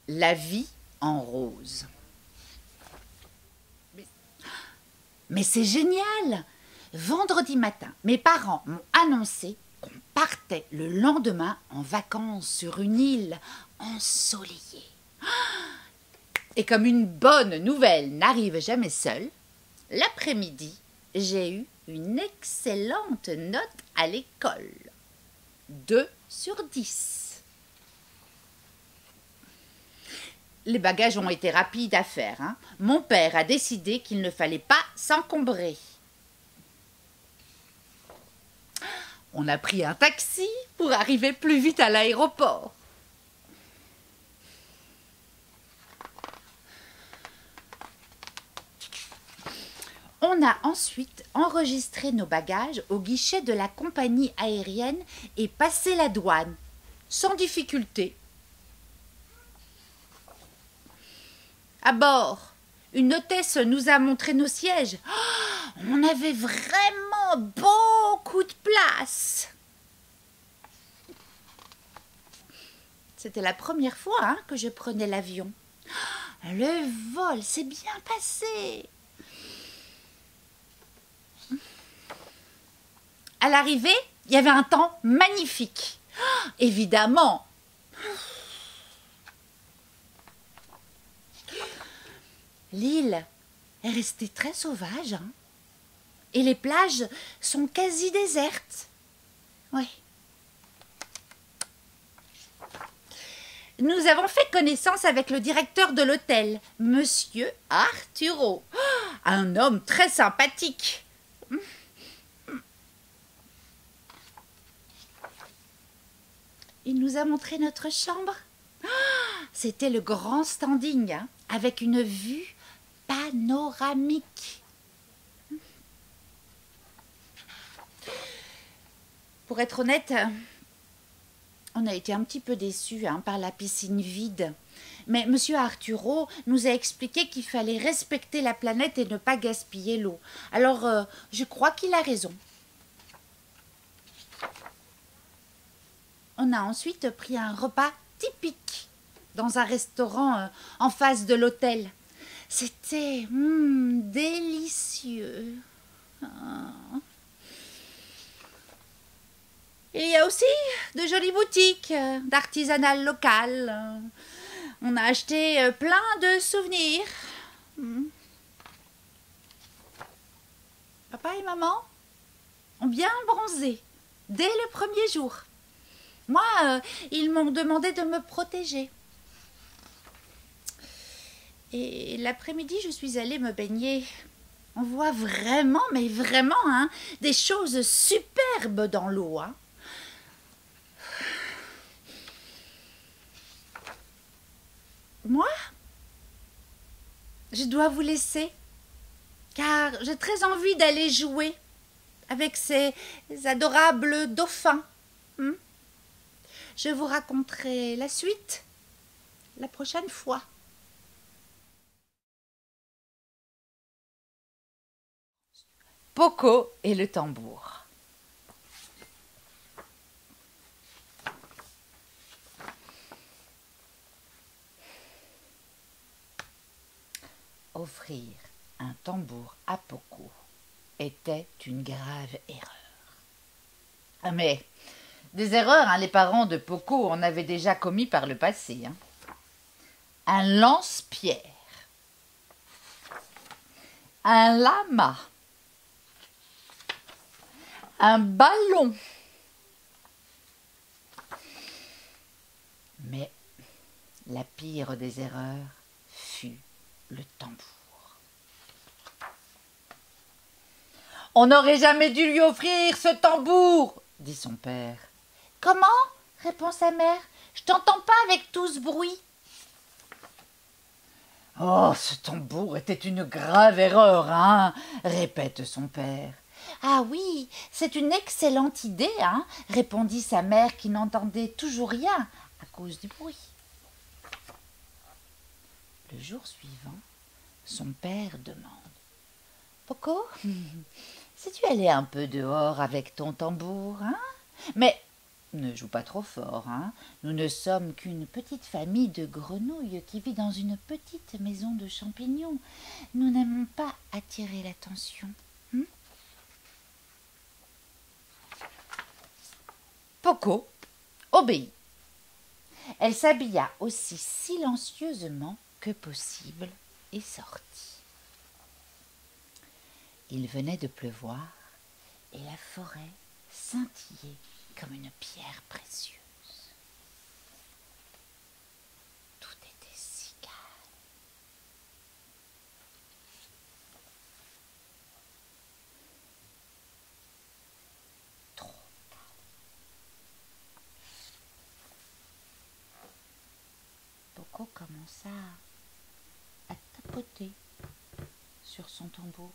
La vie en rose. Mais c'est génial! Vendredi matin, mes parents m'ont annoncé qu'on partait le lendemain en vacances sur une île ensoleillée. Et comme une bonne nouvelle n'arrive jamais seule, l'après-midi, j'ai eu une excellente note à l'école. 2/10. Les bagages ont été rapides à faire. Mon père a décidé qu'il ne fallait pas s'encombrer. On a pris un taxi pour arriver plus vite à l'aéroport. On a ensuite enregistré nos bagages au guichet de la compagnie aérienne et passé la douane, sans difficulté. À bord, une hôtesse nous a montré nos sièges. Oh, on avait vraiment beaucoup de place. C'était la première fois que je prenais l'avion. Le vol s'est bien passé. À l'arrivée, il y avait un temps magnifique. Oh, évidemment. L'île est restée très sauvage, et les plages sont quasi désertes. Oui. Nous avons fait connaissance avec le directeur de l'hôtel, Monsieur Arturo, un homme très sympathique. Il nous a montré notre chambre. C'était le grand standing, avec une vue panoramique. Pour être honnête, on a été un petit peu déçus par la piscine vide. Mais Monsieur Arturo nous a expliqué qu'il fallait respecter la planète et ne pas gaspiller l'eau. Alors, je crois qu'il a raison. On a ensuite pris un repas typique dans un restaurant en face de l'hôtel. C'était délicieux. Il y a aussi de jolies boutiques d'artisanat local. On a acheté plein de souvenirs. Papa et maman ont bien bronzé dès le premier jour. Moi, ils m'ont demandé de me protéger. Et l'après-midi, je suis allée me baigner. On voit vraiment, mais vraiment, des choses superbes dans l'eau. Moi, je dois vous laisser, car j'ai très envie d'aller jouer avec ces adorables dauphins. Je vous raconterai la suite la prochaine fois. Poco et le tambour. Offrir un tambour à Poco était une grave erreur. Mais des erreurs, les parents de Poco en avaient déjà commis par le passé. Un lance-pierre, un lama, un ballon. Mais la pire des erreurs fut le tambour. On n'aurait jamais dû lui offrir ce tambour, dit son père. Comment? Répond sa mère. Je t'entends pas avec tout ce bruit. Oh, ce tambour était une grave erreur, répète son père. Ah oui, c'est une excellente idée, répondit sa mère qui n'entendait toujours rien à cause du bruit. Le jour suivant, son père demande. Poco, sais-tu aller un peu dehors avec ton tambour, Mais Ne joue pas trop fort, hein. Nous ne sommes qu'une petite famille de grenouilles qui vit dans une petite maison de champignons. Nous n'aimons pas attirer l'attention. Poco obéit. Elle s'habilla aussi silencieusement que possible et sortit. Il venait de pleuvoir et la forêt scintillait comme une pierre précieuse. Tout était si calme. Trop calme. Poco commença à tapoter sur son tambour.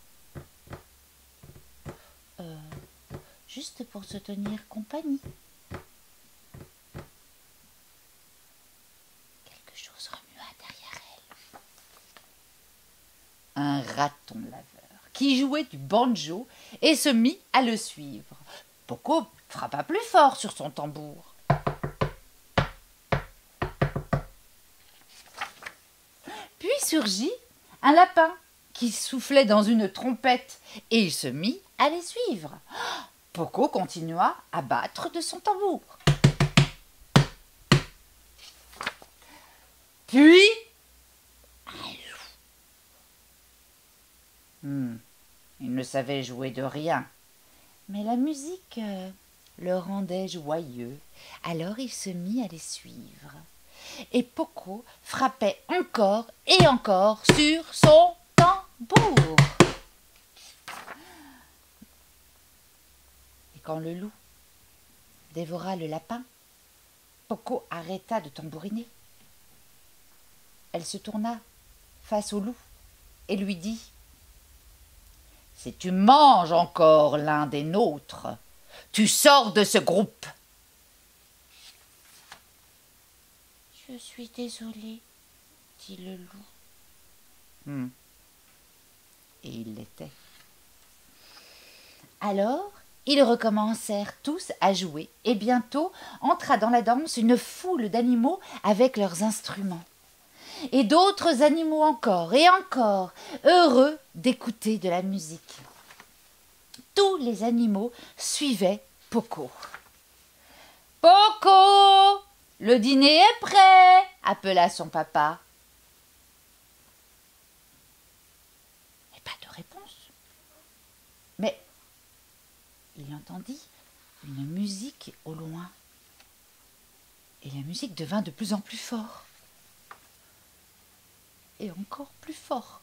Juste pour se tenir compagnie. Quelque chose remua derrière elle. Un raton laveur qui jouait du banjo et se mit à le suivre. Poco frappa plus fort sur son tambour. Puis surgit un lapin qui soufflait dans une trompette et il se mit à les suivre. Poco continua à battre de son tambour. Puis, un loup. Il ne savait jouer de rien, mais la musique le rendait joyeux. Alors il se mit à les suivre. Et Poco frappait encore et encore sur son tambour. Quand le loup dévora le lapin, Poco arrêta de tambouriner. Elle se tourna face au loup et lui dit « Si tu manges encore l'un des nôtres, tu sors de ce groupe. » « Je suis désolée, » dit le loup. Et il l'était. Alors, ils recommencèrent tous à jouer et bientôt entra dans la danse une foule d'animaux avec leurs instruments. Et d'autres animaux encore et encore, heureux d'écouter de la musique. Tous les animaux suivaient Poco. « Poco, le dîner est prêt !» appela son papa. Et pas de réponse. Mais il entendit une musique au loin. Et la musique devint de plus en plus fort. Et encore plus fort.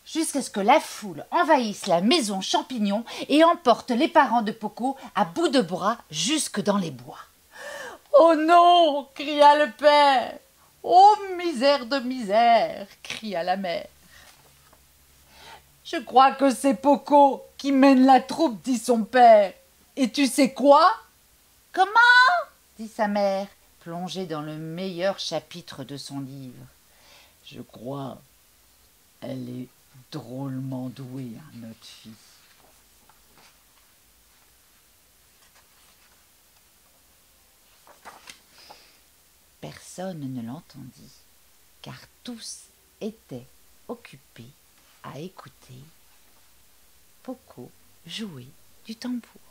Jusqu'à ce que la foule envahisse la maison champignon et emporte les parents de Poco à bout de bras jusque dans les bois. « Oh non !» cria le père. « Oh misère de misère !» cria la mère. « Je crois que c'est Poco qui mène la troupe, dit son père. Et tu sais quoi ?»« Comment ?» dit sa mère, plongée dans le meilleur chapitre de son livre. « Je crois, elle est drôlement douée, hein, notre fille. » Personne ne l'entendit, car tous étaient occupés à écouter Poco jouer du tambour.